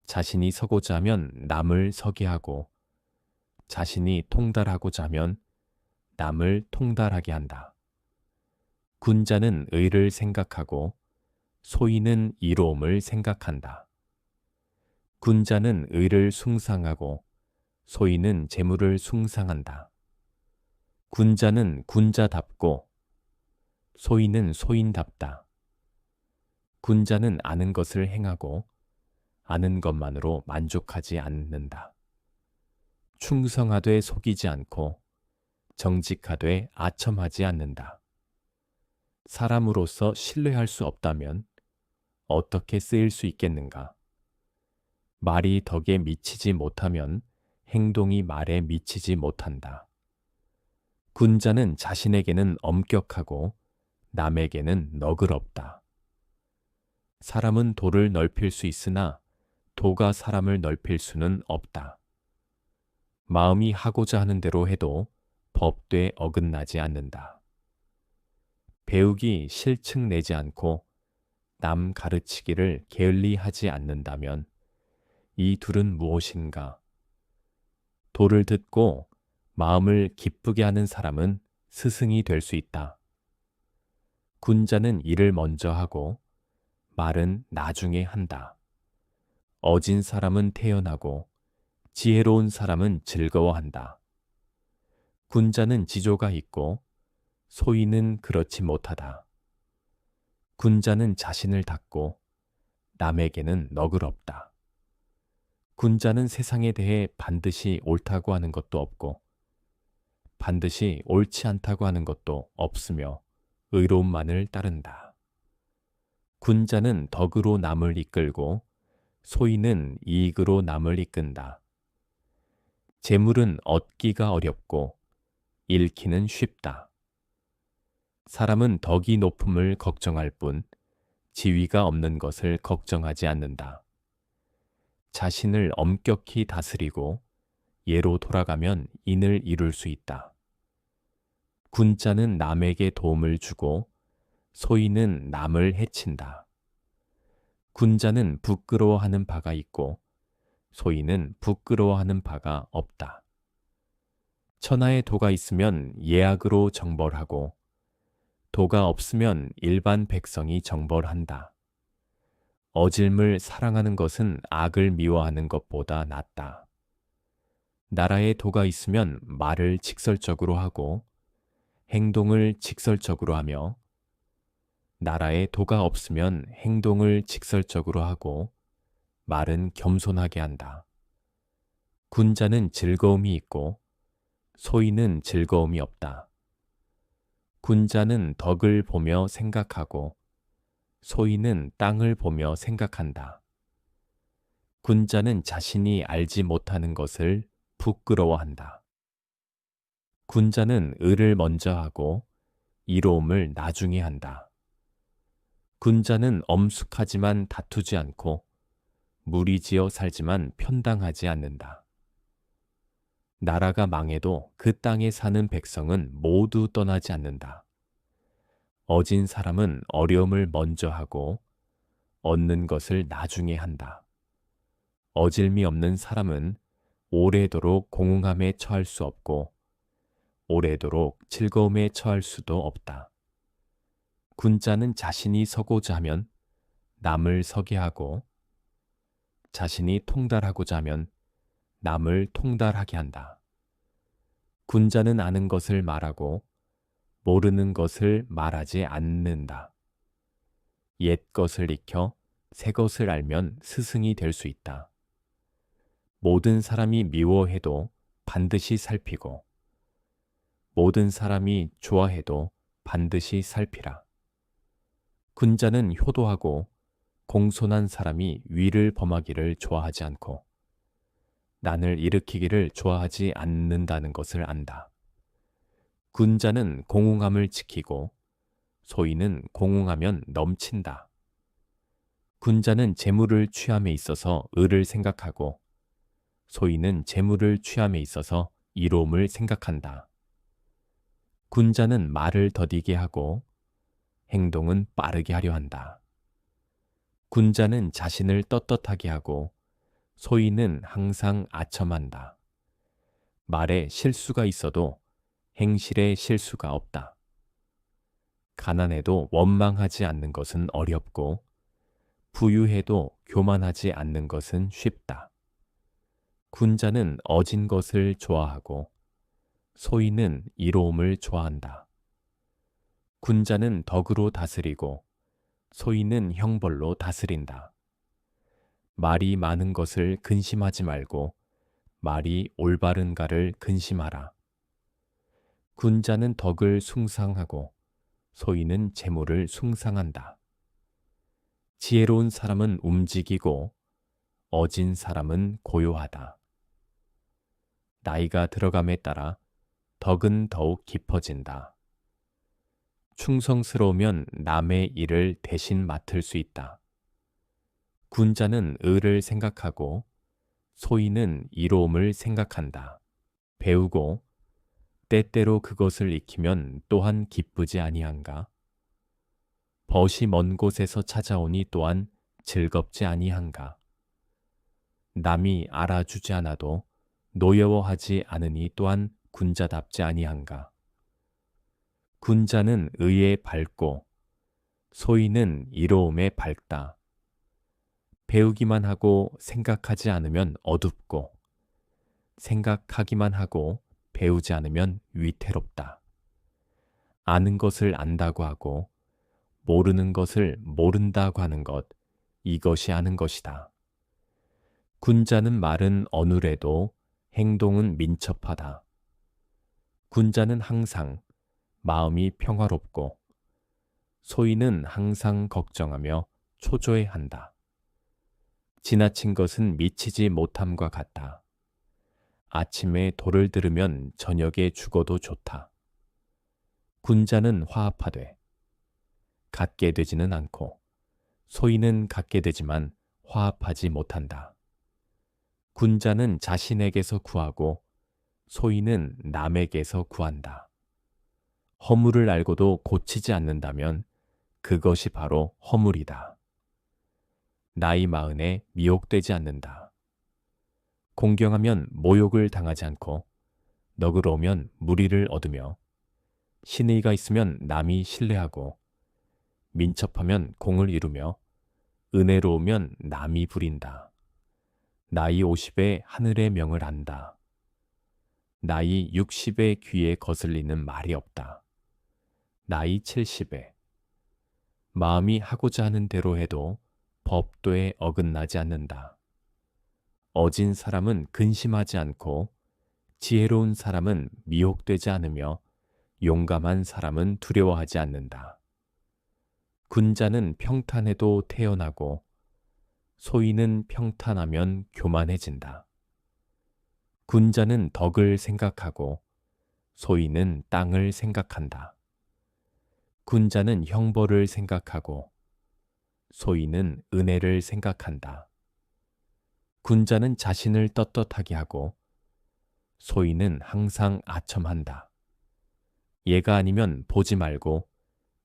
자신이 서고자 하면 남을 서게 하고 자신이 통달하고자 하면 남을 통달하게 한다. 군자는 의를 생각하고 소인은 이로움을 생각한다. 군자는 의를 숭상하고 소인은 재물을 숭상한다. 군자는 군자답고 소인은 소인답다. 군자는 아는 것을 행하고 아는 것만으로 만족하지 않는다. 충성하되 속이지 않고 정직하되 아첨하지 않는다. 사람으로서 신뢰할 수 없다면 어떻게 쓰일 수 있겠는가? 말이 덕에 미치지 못하면 행동이 말에 미치지 못한다. 군자는 자신에게는 엄격하고 남에게는 너그럽다. 사람은 도를 넓힐 수 있으나 도가 사람을 넓힐 수는 없다. 마음이 하고자 하는 대로 해도 법되에 어긋나지 않는다. 배우기 실증 내지 않고 남 가르치기를 게을리 하지 않는다면 이 둘은 무엇인가? 도를 듣고 마음을 기쁘게 하는 사람은 스승이 될 수 있다. 군자는 일을 먼저 하고 말은 나중에 한다. 어진 사람은 태연하고 지혜로운 사람은 즐거워한다. 군자는 지조가 있고 소인은 그렇지 못하다. 군자는 자신을 닫고 남에게는 너그럽다. 군자는 세상에 대해 반드시 옳다고 하는 것도 없고 반드시 옳지 않다고 하는 것도 없으며 의로움만을 따른다. 군자는 덕으로 남을 이끌고 소인은 이익으로 남을 이끈다. 재물은 얻기가 어렵고 잃기는 쉽다. 사람은 덕이 높음을 걱정할 뿐 지위가 없는 것을 걱정하지 않는다. 자신을 엄격히 다스리고 예로 돌아가면 인을 이룰 수 있다. 군자는 남에게 도움을 주고 소인은 남을 해친다. 군자는 부끄러워하는 바가 있고 소인은 부끄러워하는 바가 없다. 천하에 도가 있으면 예악으로 정벌하고 도가 없으면 일반 백성이 정벌한다. 어질물 사랑하는 것은 악을 미워하는 것보다 낫다. 나라에 도가 있으면 말을 직설적으로 하고 행동을 직설적으로 하며 나라에 도가 없으면 행동을 직설적으로 하고 말은 겸손하게 한다. 군자는 즐거움이 있고 소인은 즐거움이 없다. 군자는 덕을 보며 생각하고 소인은 땅을 보며 생각한다. 군자는 자신이 알지 못하는 것을 부끄러워한다. 군자는 을을 먼저 하고 이로움을 나중에 한다. 군자는 엄숙하지만 다투지 않고 무리지어 살지만 편당하지 않는다. 나라가 망해도 그 땅에 사는 백성은 모두 떠나지 않는다. 어진 사람은 어려움을 먼저 하고 얻는 것을 나중에 한다. 어질미 없는 사람은 오래도록 공응함에 처할 수 없고 오래도록 즐거움에 처할 수도 없다. 군자는 자신이 서고자 하면 남을 서게 하고 자신이 통달하고자 하면 남을 통달하게 한다. 군자는 아는 것을 말하고 모르는 것을 말하지 않는다. 옛 것을 익혀 새 것을 알면 스승이 될 수 있다. 모든 사람이 미워해도 반드시 살피고 모든 사람이 좋아해도 반드시 살피라. 군자는 효도하고 공손한 사람이 위를 범하기를 좋아하지 않고 난을 일으키기를 좋아하지 않는다는 것을 안다. 군자는 공응함을 지키고 소인은 공응하면 넘친다. 군자는 재물을 취함에 있어서 을을 생각하고 소인은 재물을 취함에 있어서 이로움을 생각한다. 군자는 말을 더디게 하고 행동은 빠르게 하려 한다. 군자는 자신을 떳떳하게 하고 소인은 항상 아첨한다. 말에 실수가 있어도 행실에 실수가 없다. 가난해도 원망하지 않는 것은 어렵고 부유해도 교만하지 않는 것은 쉽다. 군자는 어진 것을 좋아하고 소인은 이로움을 좋아한다. 군자는 덕으로 다스리고 소인은 형벌로 다스린다. 말이 많은 것을 근심하지 말고 말이 올바른가를 근심하라. 군자는 덕을 숭상하고 소인은 재물을 숭상한다. 지혜로운 사람은 움직이고 어진 사람은 고요하다. 나이가 들어감에 따라 덕은 더욱 깊어진다. 충성스러우면 남의 일을 대신 맡을 수 있다. 군자는 의를 생각하고 소인은 이로움을 생각한다. 배우고 때때로 그것을 익히면 또한 기쁘지 아니한가? 벗이 먼 곳에서 찾아오니 또한 즐겁지 아니한가? 남이 알아주지 않아도 노여워하지 않으니 또한 군자답지 아니한가? 군자는 의에 밝고 소인은 이로움에 밝다. 배우기만 하고 생각하지 않으면 어둡고 생각하기만 하고 배우지 않으면 위태롭다. 아는 것을 안다고 하고 모르는 것을 모른다고 하는 것, 이것이 아는 것이다. 군자는 말은 어눌해도 행동은 민첩하다. 군자는 항상 마음이 평화롭고 소인은 항상 걱정하며 초조해한다. 지나친 것은 미치지 못함과 같다. 아침에 도를 들으면 저녁에 죽어도 좋다. 군자는 화합하되 갖게 되지는 않고 소인은 갖게 되지만 화합하지 못한다. 군자는 자신에게서 구하고 소인은 남에게서 구한다. 허물을 알고도 고치지 않는다면 그것이 바로 허물이다. 나이 마흔에 미혹되지 않는다. 공경하면 모욕을 당하지 않고 너그러우면 무리를 얻으며 신의가 있으면 남이 신뢰하고 민첩하면 공을 이루며 은혜로우면 남이 부린다. 나이 50에 하늘의 명을 안다. 나이 60에 귀에 거슬리는 말이 없다. 나이 70에 마음이 하고자 하는 대로 해도 법도에 어긋나지 않는다. 어진 사람은 근심하지 않고 지혜로운 사람은 미혹되지 않으며 용감한 사람은 두려워하지 않는다. 군자는 평탄해도 태어나고 소인은 평탄하면 교만해진다. 군자는 덕을 생각하고 소인은 땅을 생각한다. 군자는 형벌을 생각하고 소인은 은혜를 생각한다. 군자는 자신을 떳떳하게 하고 소인은 항상 아첨한다. 얘가 아니면 보지 말고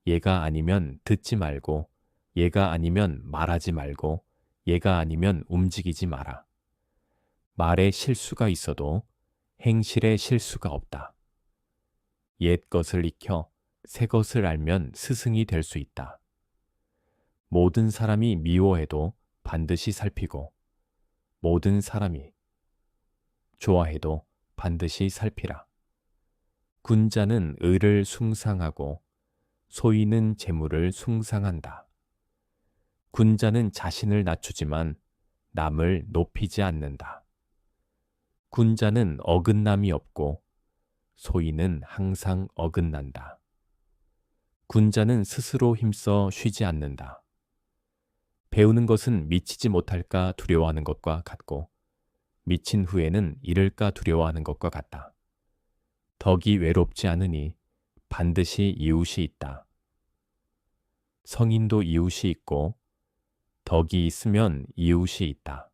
얘가 아니면 듣지 말고 얘가 아니면 말하지 말고 얘가 아니면 움직이지 마라. 말에 실수가 있어도 행실에 실수가 없다. 옛 것을 익혀 새 것을 알면 스승이 될 수 있다. 모든 사람이 미워해도 반드시 살피고 모든 사람이 좋아해도 반드시 살피라. 군자는 의를 숭상하고 소인은 재물을 숭상한다. 군자는 자신을 낮추지만 남을 높이지 않는다. 군자는 어긋남이 없고 소인은 항상 어긋난다. 군자는 스스로 힘써 쉬지 않는다. 배우는 것은 미치지 못할까 두려워하는 것과 같고 미친 후에는 잃을까 두려워하는 것과 같다. 덕이 외롭지 않으니 반드시 이웃이 있다. 성인도 이웃이 있고 덕이 있으면 이웃이 있다.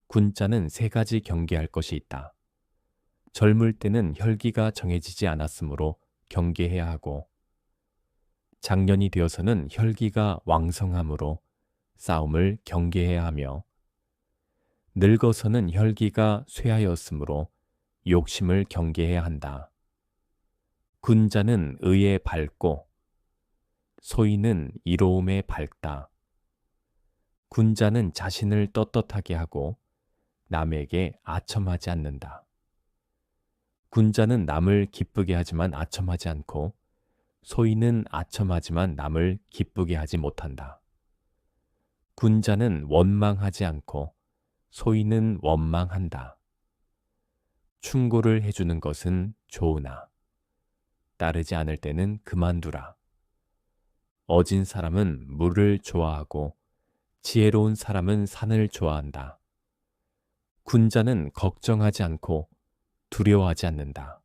군자는 세 가지 경계할 것이 있다. 젊을 때는 혈기가 정해지지 않았으므로 경계해야 하고 장년이 되어서는 혈기가 왕성하므로 싸움을 경계해야 하며 늙어서는 혈기가 쇠하였으므로 욕심을 경계해야 한다. 군자는 의에 밝고 소인은 이로움에 밝다. 군자는 자신을 떳떳하게 하고 남에게 아첨하지 않는다. 군자는 남을 기쁘게 하지만 아첨하지 않고 소인은 아첨하지만 남을 기쁘게 하지 못한다. 군자는 원망하지 않고 소인은 원망한다. 충고를 해주는 것은 좋으나 따르지 않을 때는 그만두라. 어진 사람은 물을 좋아하고 지혜로운 사람은 산을 좋아한다. 군자는 걱정하지 않고 두려워하지 않는다.